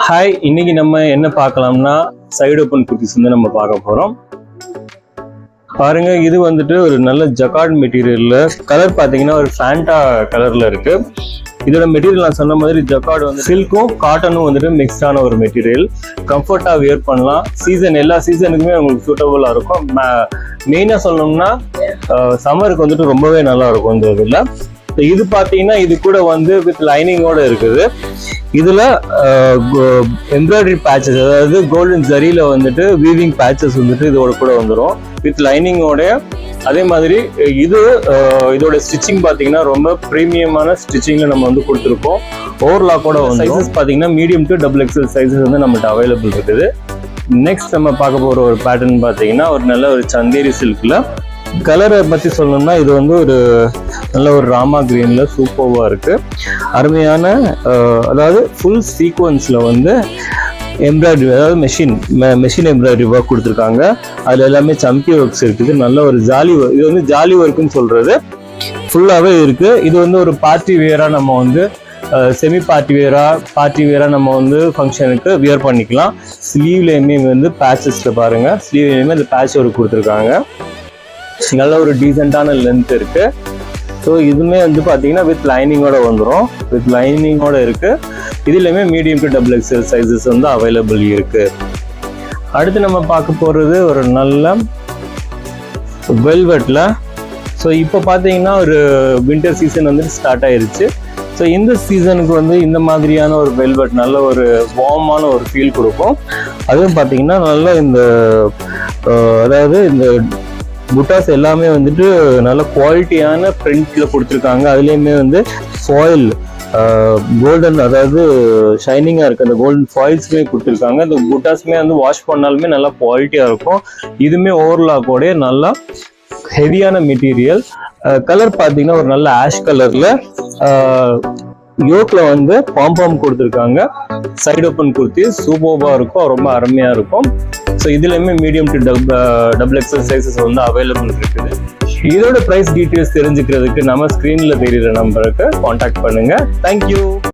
Hi, இன்னைக்கு நம்ம என்ன பார்க்கலாம்னா சைடு ஓப்பன் குர்த்திஸ் வந்து நம்ம பார்க்க போகிறோம். பாருங்க, இது வந்துட்டு ஒரு நல்ல ஜக்கார்ட் மெட்டீரியல்ல கலர் பார்த்தீங்கன்னா ஒரு ஃபேண்டா கலர்ல இருக்கு. இதோட மெட்டீரியல் நான் சொன்ன மாதிரி ஜக்கார்டு வந்து சில்க்கும் காட்டனும் வந்துட்டு மிக்ஸ்டான ஒரு மெட்டீரியல். கம்ஃபர்ட்டாக வியர் பண்ணலாம். எல்லா சீசனுக்குமே உங்களுக்கு சூட்டபுளாக இருக்கும். மெயினாக சொல்லணும்னா சம்மருக்கு வந்துட்டு ரொம்பவே நல்லா இருக்கும் இந்த இதில். இது பார்த்தீங்கன்னா இது கூட வந்து வித் லைனிங்கோட இருக்குது. இதுல எம்ப்ராய்டரி பேச்சஸ், அதாவது கோல்டன் ஜரியில வந்துட்டு வீவிங் பேச்சஸ் வந்துட்டு இதோட கூட வந்துடும் வித் லைனிங்கோட. அதே மாதிரி இதோட ஸ்டிச்சிங் பார்த்தீங்கன்னா ரொம்ப ப்ரீமியமான ஸ்டிச்சிங்ல நம்ம வந்து கொடுத்துருக்கோம். ஓவர்லாக்கோட சைஸஸ் பார்த்தீங்கன்னா மீடியம் டு XXL சைஸஸ் வந்து நம்மகிட்ட அவைலபிள் இருக்குது. நெக்ஸ்ட் நம்ம பார்க்க போகிற ஒரு பேட்டர்ன் பார்த்தீங்கன்னா ஒரு நல்ல ஒரு சந்தேரி சில்க்ல. கலரை பற்றி சொல்லணும்னா இது வந்து ஒரு நல்ல ஒரு ராமா கிரீன்ல சூப்பர்வா இருக்கு. அருமையான அதாவது ஃபுல் சீக்வன்ஸ்ல வந்து எம்ப்ராய்டரி, அதாவது மெஷின் எம்ப்ராய்டரி ஒர்க் கொடுத்துருக்காங்க. அதுல எல்லாமே சம்பி ஒர்க்ஸ் இருக்குது. நல்ல ஒரு இது வந்து ஜாலி ஒர்க்குன்னு சொல்றது ஃபுல்லாவே இருக்கு. இது வந்து ஒரு பார்ட்டி வேரா நம்ம வந்து செமி பார்ட்டி வேரா நம்ம வந்து ஃபங்க்ஷனுக்கு வியர் பண்ணிக்கலாம். ஸ்லீவ்லேயுமே வந்து பேச்சஸ்ல பாருங்க, ஸ்லீவ்லேயுமே இந்த பேட்ச் ஒர்க் கொடுத்துருக்காங்க. நல்ல ஒரு டீசெண்டான லென்த் இருக்கு. ஸோ இதுவுமே வந்து பார்த்தீங்கன்னா வித் லைனிங்கோட வந்துடும். வித் லைனிங்கோட இருக்கு. இதுலையுமே மீடியம் டு XXL சைஸஸ் வந்து அவைலபிள் இருக்கு. அடுத்து நம்ம பார்க்க போறது ஒரு நல்ல வெல்வெட்ல. ஸோ இப்போ பார்த்தீங்கன்னா ஒரு வின்டர் சீசன் வந்து ஸ்டார்ட் ஆயிருச்சு. ஸோ இந்த சீசனுக்கு வந்து இந்த மாதிரியான ஒரு வெல்வெட் நல்ல ஒரு வார்மான ஒரு ஃபீல் கொடுக்கும். அதுவும் பார்த்தீங்கன்னா நல்ல இந்த அதாவது இந்த புட்டாஸ் எல்லாமே வந்துட்டு நல்ல குவாலிட்டியான பிரிண்ட்ல கொடுத்துருக்காங்க. அதுலேயுமே வந்து ஃபாயில் கோல்டன், அதாவது ஷைனிங்காக இருக்குது. அந்த கோல்டன் ஃபாயில்ஸுமே கொடுத்துருக்காங்க. இந்த புட்டாஸுமே வந்து வாஷ் பண்ணாலுமே நல்லா குவாலிட்டியாக இருக்கும். இதுவுமே ஓவர்லாக்கோடைய நல்லா ஹெவியான மெட்டீரியல். கலர் பார்த்தீங்கன்னா ஒரு நல்ல ஆஷ் கலரில் யோக்ல வந்து பாம் கொடுத்துருக்காங்க. சைடு ஓப்பன் குர்த்தி சூப்பர்வா இருக்கும், ரொம்ப அருமையா இருக்கும். ஸோ இதுலையுமே மீடியம் டு XXL சைஸஸ் வந்து அவைலபிள் இருக்குது. இதோட ப்ரைஸ் டீட்டெயில்ஸ் தெரிஞ்சுக்கிறதுக்கு நம்ம ஸ்க்ரீன்ல தெரியுற நம்பருக்கு கான்டாக்ட் பண்ணுங்க. தேங்க்யூ.